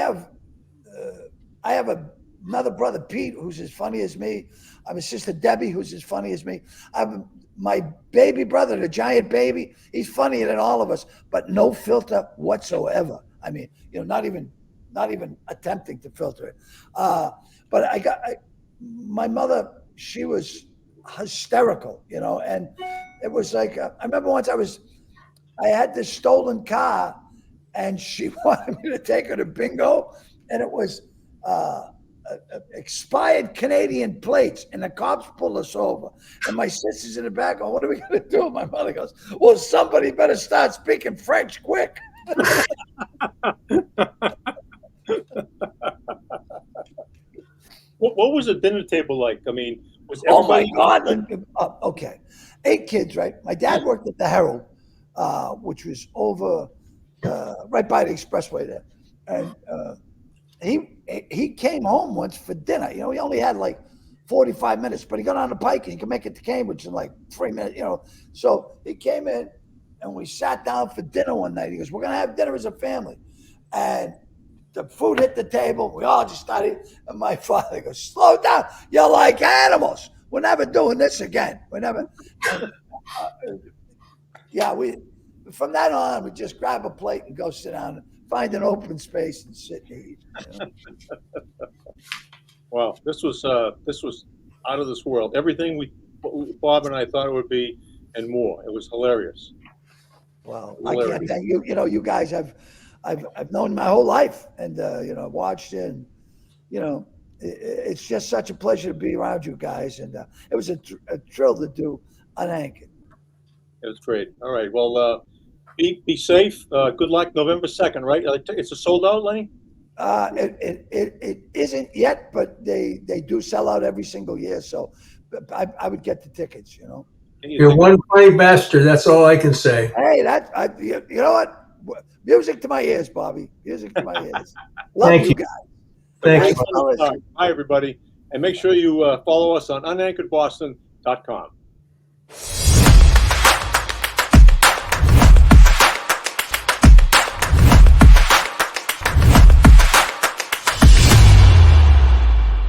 have another brother, Pete, who's as funny as me. I have a sister, Debbie, who's as funny as me. I have my baby brother, the giant baby. He's funnier than all of us, but no filter whatsoever. I mean, not even attempting to filter it. But my mother, she was hysterical, and it was like, I remember once I was I had this stolen car, and she wanted me to take her to bingo, and it was expired Canadian plates, and the cops pulled us over. And my sister's in the back going, "What are we going to do?" My mother goes, "Well, somebody better start speaking French quick." What was the dinner table like? I mean, was Oh my everybody? God! Okay, 8 kids, right? My dad worked at the Herald, which was over right by the expressway there, and he came home once for dinner. You know, he only had like 45 minutes, but he got on the Pike and he could make it to Cambridge in like 3 minutes. You know, so he came in and we sat down for dinner one night. He goes, "We're gonna have dinner as a family," and the food hit the table. We all just started. And my father goes, "Slow down! You're like animals. We're never doing this again. We're never." And, yeah, we from that on we just grab a plate and go sit down, find an open space and sit and eat. You know? Wow, this was out of this world. Everything Bob and I thought it would be, and more. It was hilarious. Well, I Hilarious. can't thank you. You know, you guys have I've known my whole life, and you know, watched it. And, you know, it's just such a pleasure to be around you guys, and it was a thrill to do Unanchored. It was great. All right. Well, be safe. Good luck. November 2nd, right? It's a sold out, Lenny. It isn't yet, but they do sell out every single year. So I would get the tickets. You know. You're one funny bastard. That's all I can say. Hey, you know what? Music to my ears, Bobby. Music to my ears. Love Thank you you. guys. Thanks. Thanks, fellas. Bye, everybody. And make sure you follow us on unanchoredboston.com.